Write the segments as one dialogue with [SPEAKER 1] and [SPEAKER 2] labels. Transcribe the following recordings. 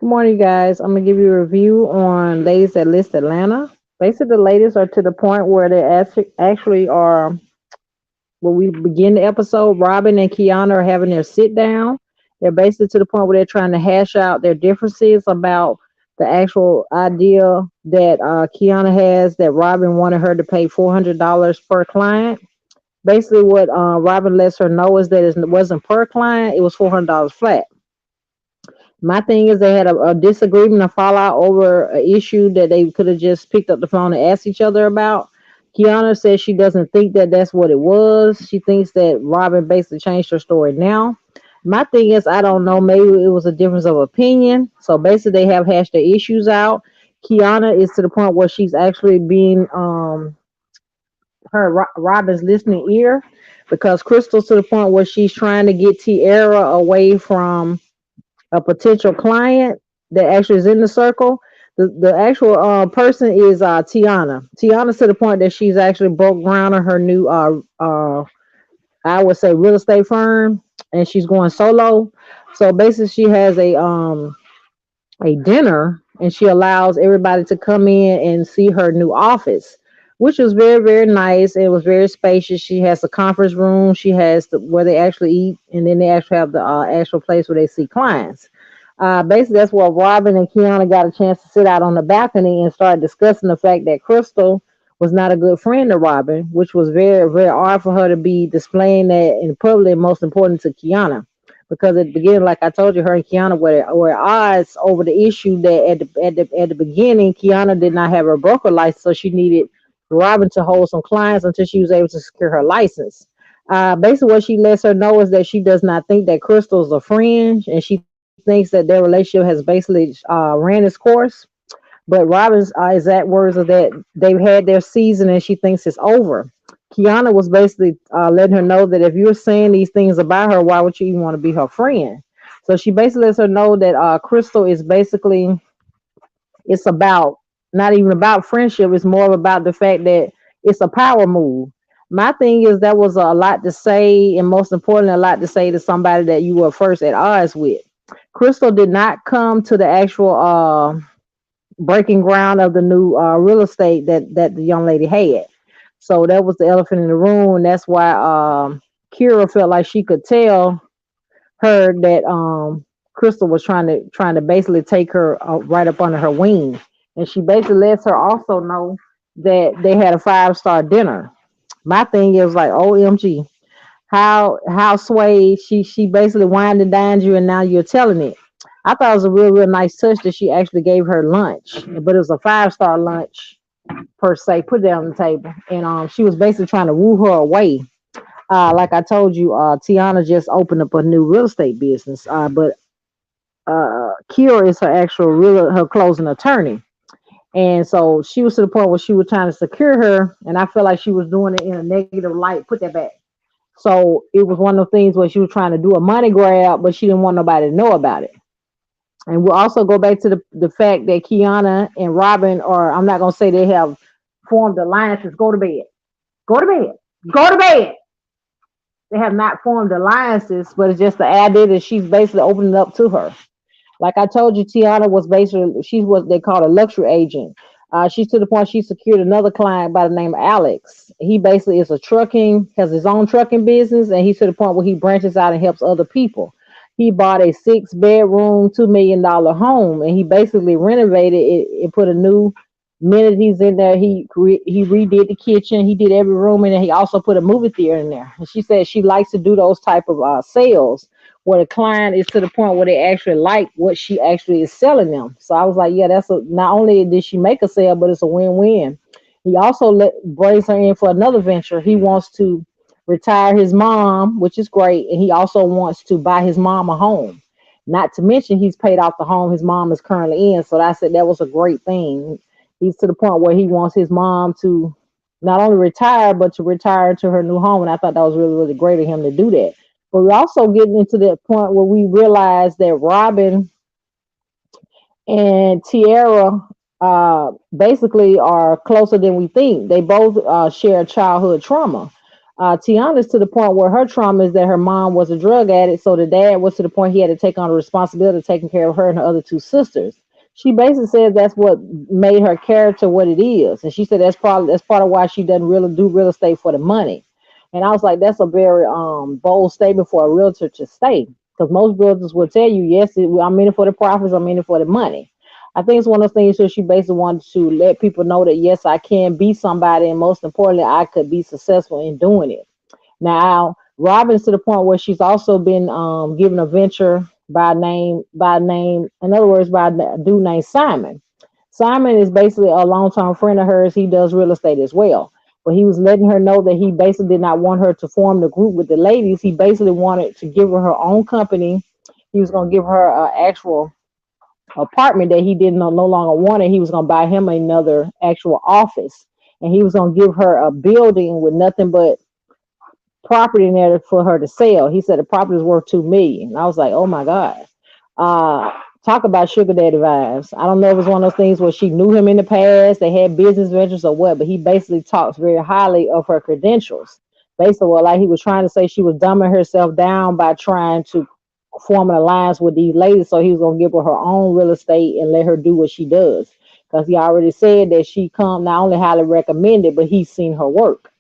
[SPEAKER 1] Good morning, guys. I'm gonna give you a review on Ladies That List Atlanta. Basically, the ladies are to the point where they actually are. When we begin the episode, Robin and Kiana are having their sit down. They're basically to the point where they're trying to hash out their differences about the actual idea that Kiana has that Robin wanted her to pay $400 per client. Basically, what Robin lets her know is that it wasn't per client; it was $400 flat. My thing is they had a disagreement, a fallout over an issue that they could have just picked up the phone and asked each other about. Kiana says she doesn't think that that's what it was. She thinks that Robin basically changed her story now. My thing is, I don't know. Maybe it was a difference of opinion. So basically, they have hashed their issues out. Kiana is to the point where she's actually being Robin's listening ear because Crystal's to the point where she's trying to get Tiara away from a potential client that actually is in the circle. The actual person is Tiana. Tiana's to the point that she's actually broke ground on her new I would say real estate firm, and she's going solo. So basically, she has a dinner, and she allows everybody to come in and see her new office, which was very very nice. It was very spacious. She has a conference room. She has where they actually eat, and then they actually have the actual place where they see clients. Basically, that's where Robin and Kiana got a chance to sit out on the balcony and start discussing the fact that Crystal was not a good friend to Robin, which was very, very hard for her to be displaying that in public, most important to Kiana. Because at the beginning, like I told you, her and Kiana were at odds over the issue that at the beginning, Kiana did not have her broker license, so she needed Robin to hold some clients until she was able to secure her license. Basically, what she lets her know is that she does not think that Crystal's a friend, and she thinks that their relationship has basically ran its course. But Robin's exact words are that they've had their season, and she thinks it's over. Kiana was basically letting her know that if you're saying these things about her, why would you even want to be her friend? So she basically lets her know that Crystal is basically it's about not even about friendship. It's more about the fact that it's a power move. My thing is that was a lot to say, and most importantly, a lot to say to somebody that you were first at odds with. Crystal did not come to the actual breaking ground of the new real estate that the young lady had. So that was the elephant in the room, and that's why Kira felt like she could tell her that Crystal was trying to basically take her right up under her wing, and she basically lets her also know that they had a 5-star dinner. My thing is like, OMG, how swayed she basically wined and dined you, and now you're telling it. I thought it was a real nice touch that she actually gave her lunch, but it was a 5-star lunch per se. Put it on the table, and she was basically trying to woo her away. Like I told you, Tiana just opened up a new real estate business, but Kira is her actual real her closing attorney. And so she was to the point where she was trying to secure her, and I felt like she was doing it in a negative light. Put that back. So it was one of the things where she was trying to do a money grab, but she didn't want nobody to know about it. And we'll also go back to the fact that Kiana and Robin, or I'm not gonna say they have formed alliances. Go to bed. Go to bed. Go to bed. They have not formed alliances, but it's just the idea that she's basically opening up to her. Like I told you, Tiana was basically she's what they call a luxury agent. She's to the point she secured another client by the name of Alex. He basically is a trucking, has his own trucking business, and he's to the point where he branches out and helps other people. He bought a 6-bedroom, $2 million home, and he basically renovated it and put a new amenities in there. He redid the kitchen. He did every room in there. He also put a movie theater in there. And she said she likes to do those type of sales where the client is to the point where they actually like what she actually is selling them. So I was like, yeah, not only did she make a sale, but it's a win-win. He also brings her in for another venture. He wants to retire his mom, which is great, and he also wants to buy his mom a home. Not to mention he's paid off the home his mom is currently in. So I said that was a great thing. He's to the point where he wants his mom to not only retire, but to retire to her new home. And I thought that was really, really great of him to do that. But we're also getting into that point where we realize that Robin and Tiara basically are closer than we think. They both share childhood trauma. Tiana's to the point where her trauma is that her mom was a drug addict, so the dad was to the point he had to take on the responsibility of taking care of her and her other two sisters. She basically said that's what made her character what it is, and she said that's part of why she doesn't really do real estate for the money. And I was like, that's a very bold statement for a realtor to say, because most realtors will tell you, yes, I'm in it for the profits, I'm in it for the money. I think it's one of those things where she basically wanted to let people know that yes, I can be somebody, and most importantly, I could be successful in doing it. Now, Robin's to the point where she's also been given a venture by name, in other words, by a dude named Simon. Simon is basically a longtime friend of hers. He does real estate as well. But he was letting her know that he basically did not want her to form the group with the ladies. He basically wanted to give her her own company. He was going to give her an actual apartment that he didn't no longer want. He was going to buy him another actual office. And he was going to give her a building with nothing but property in there for her to sell. He said the property is worth 2 million. And I was like, oh my God. Uh Talk about sugar daddy vibes. I don't know if it's one of those things where she knew him in the past, they had business ventures or what, but he basically talks very highly of her credentials. Basically, well, like he was trying to say she was dumbing herself down by trying to form an alliance with these ladies, so he was gonna give her her own real estate and let her do what she does. Because he already said that she come not only highly recommended, but he's seen her work.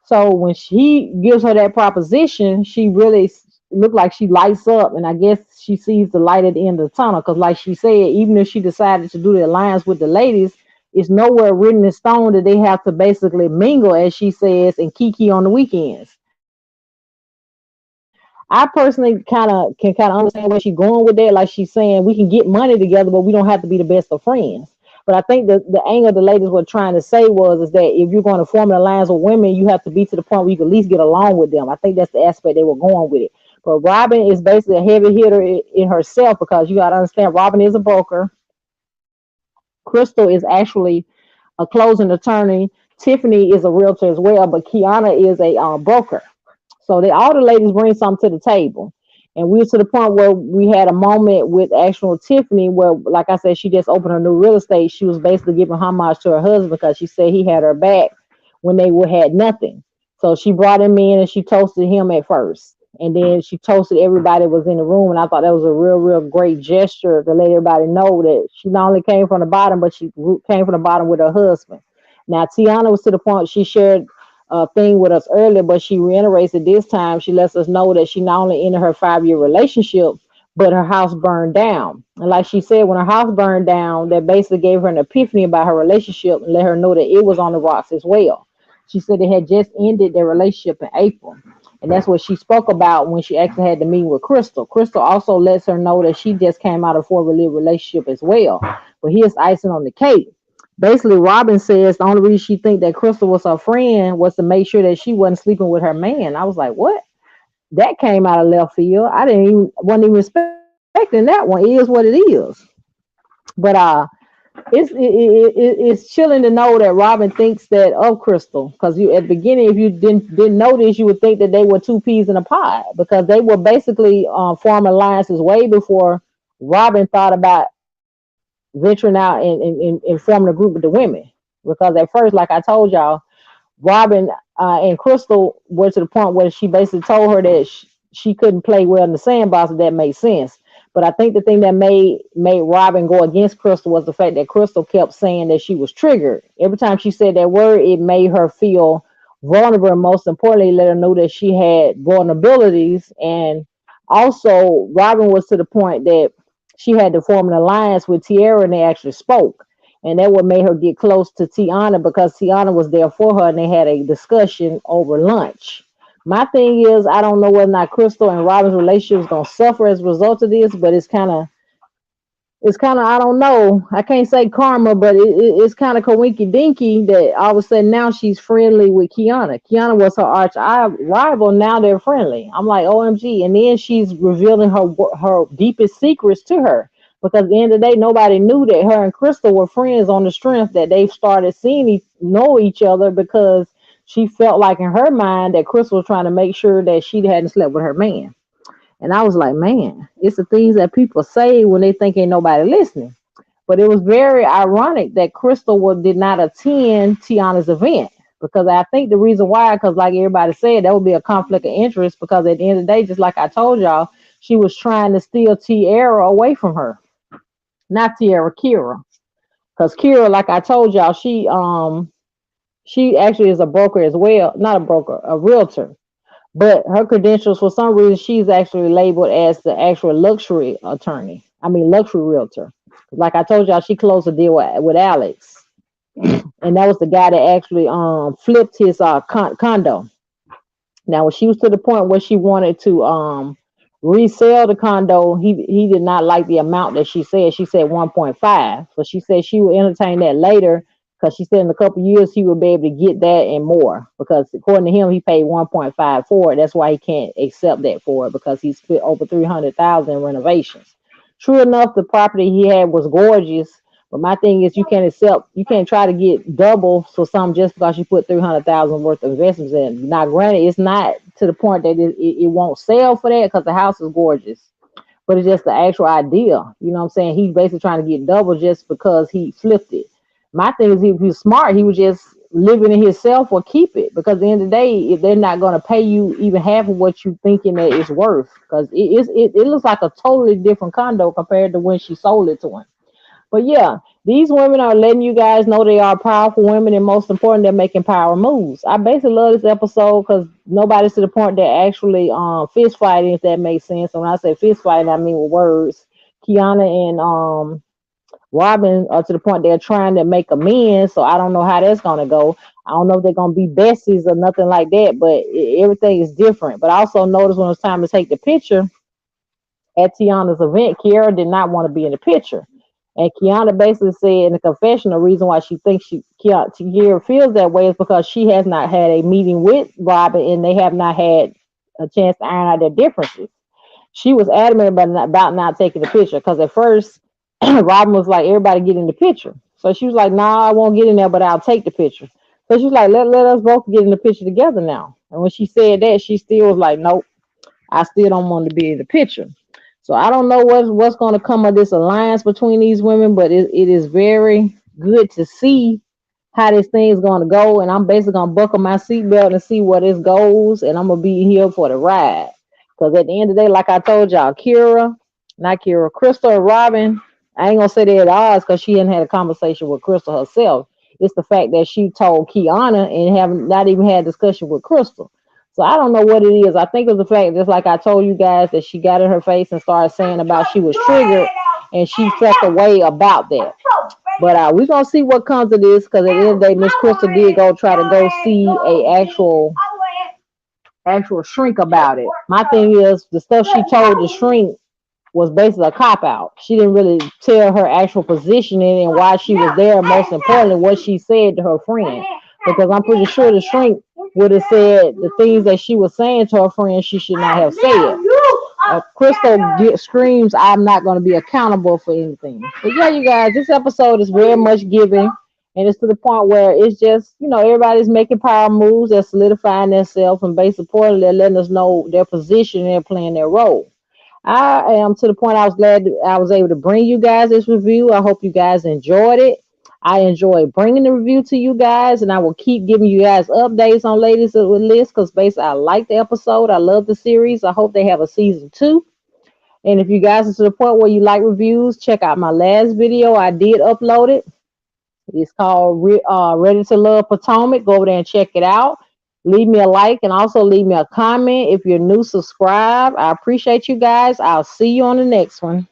[SPEAKER 1] So when she gives her that proposition, she really looked like she lights up, and I guess she sees the light at the end of the tunnel. Because, like she said, even if she decided to do the alliance with the ladies, it's nowhere written in stone that they have to basically mingle, as she says, and kiki on the weekends. I personally can kind of understand where she's going with that. Like she's saying, we can get money together, but we don't have to be the best of friends. But I think the angle the ladies were trying to say was is that if you're going to form an alliance with women, you have to be to the point where you can at least get along with them. I think that's the aspect they were going with it. But Robin is basically a heavy hitter in herself, because you got to understand Robin is a broker. Crystal is actually a closing attorney. Tiffany is a realtor as well, but Kiana is a broker. So they all the ladies bring something to the table. And we were to the point where we had a moment with actual Tiffany where, like I said, she just opened her new real estate. She was basically giving homage to her husband because she said he had her back when they were had nothing. So she brought him in and she toasted him at first. And then she toasted everybody that was in the room. And I thought that was a real great gesture to let everybody know that she not only came from the bottom, but she came from the bottom with her husband. Now, Tiana was to the point she shared thing with us earlier, but she reiterates it this time. She lets us know that she not only ended her 5 year relationship, but her house burned down. And like she said, when her house burned down, that basically gave her an epiphany about her relationship and let her know that it was on the rocks as well. She said they had just ended their relationship in April. And that's what she spoke about when she actually had the meeting with Crystal. Crystal also lets her know that she just came out of a 4 year relationship as well. But here's icing on the cake. Basically, Robin says the only reason she think that Crystal was her friend was to make sure that she wasn't sleeping with her man. I was like, what? That came out of left field. I didn't even wasn't even expecting that one. It is what it is. But it's chilling to know that Robin thinks that of Crystal, because you at the beginning, if you didn't notice, you would think that they were two peas in a pod, because they were basically forming alliances way before Robin thought about venturing out and forming a group with the women. Because at first, like I told y'all, Robin and Crystal were to the point where she basically told her that she couldn't play well in the sandbox, if that made sense. But I think the thing that made Robin go against Crystal was the fact that Crystal kept saying that she was triggered. Every time she said that word, it made her feel vulnerable, and most importantly, let her know that she had vulnerabilities. And also, Robin was to the point that she had to form an alliance with Tierra, and they actually spoke. And that what made her get close to Tiana, because Tiana was there for her and they had a discussion over lunch. My thing is, I don't know whether or not Crystal and Robin's relationship is gonna suffer as a result of this, but it's kind of I don't know. I can't say karma, but it's kind of coinky dinky that all of a sudden now she's friendly with Kiana. Kiana was her arch rival. Now they're friendly. I'm like, OMG. And then she's revealing her deepest secrets to her. Because at the end of the day, nobody knew that her and Crystal were friends on the strength that they've started seeing know each other, because she felt like in her mind that Crystal was trying to make sure that she hadn't slept with her man. And I was like, man, it's the things that people say when they think ain't nobody listening. But it was very ironic that Crystal did not attend Tiana's event. because I think the reason why, because like everybody said, that would be a conflict of interest, because at the end of the day, just like I told y'all, she was trying to steal Tiara away from her, not Tiara, Kira, because Kira, like I told y'all, she actually is a broker as well, not a broker, a realtor. But her credentials, for some reason, she's actually labeled as the actual luxury attorney. I mean, luxury realtor. Like I told y'all, she closed a deal with Alex, and that was the guy that actually flipped his condo. Now, when she was to the point where she wanted to resell the condo, he did not like the amount that she said. She said 1.5. So she said she would entertain that later, because she said in a couple of years he would be able to get that and more, because according to him he paid 1.5 for it. That's why he can't accept that for it, because he spent over 300,000 in renovations. True enough, the property he had was gorgeous, but my thing is, you can't try to get double for something just because you put 300,000 worth of investments in. Now, granted, it's not to the point that it won't sell for that, because the house is gorgeous, but it's just the actual idea. You know what I'm saying? He's basically trying to get double just because he flipped it. My thing is, if he's smart, he would just live in it himself or keep it, because at the end of the day, if they're not going to pay you even half of what you thinking that it's worth, because it looks like a totally different condo compared to when she sold it to him. But yeah, these women are letting you guys know they are powerful women, and most important, they're making power moves. I basically love this episode because nobody's to the point that actually fist fighting, if that makes sense. And when I say fist fighting, I mean with words. Kiana and Robin are to the point they're trying to make amends. So I don't know how that's gonna go. I don't know if they're gonna be besties or nothing like that, but everything is different. But I also noticed when it was time to take the picture at Tiana's event, Kiara did not want to be in the picture. And Kiana basically said in the confession, the reason why she thinks Kiara feels that way is because she has not had a meeting with Robin, and they have not had a chance to iron out their differences. She was adamant about not taking the picture, because at first Robin was like, everybody get in the picture. So she was like, nah, I won't get in there, but I'll take the picture. So she's like, let us both get in the picture together now. And when she said that, she still was like, nope, I still don't want to be in the picture. So I don't know what's going to come of this alliance between these women, but it is very good to see how this thing is going to go. And I'm basically going to buckle my seatbelt and see where this goes. And I'm going to be here for the ride. Because at the end of the day, like I told y'all, Crystal and Robin, I ain't going to say they're at odds, because she hadn't had a conversation with Crystal herself. It's the fact that she told Kiana and have not even had a discussion with Crystal. So I don't know what it is. I think it's the fact, just like I told you guys, that she got in her face and started saying about she was triggered, and she felt a way about that. But we're gonna see what comes of this, because at the end of the day, Miss Crystal did go try to go see a actual shrink about it. My thing is, the stuff she told the shrink was basically a cop out. She didn't really tell her actual positioning and why she was there. Most importantly, what she said to her friend, because I'm pretty sure the shrink would have said the things that she was saying to her friend she should not have said. Crystal screams, I'm not going to be accountable for anything. But yeah, you guys, this episode is very much giving, and it's to the point where it's just, everybody's making power moves. They're solidifying themselves, and basically importantly, they're letting us know their position and they're playing their role. I am to the point I was glad that I was able to bring you guys this review. I hope you guys enjoyed it. I enjoy bringing the review to you guys, and I will keep giving you guys updates on Ladies with Liz, because basically I like the episode. I love the series. I hope they have a season 2. And if you guys are to the point where you like reviews, check out my last video. I did upload it. It's called Ready to Love Potomac. Go over there and check it out. Leave me a like, and also leave me a comment. If you're new, subscribe. I appreciate you guys. I'll see you on the next one.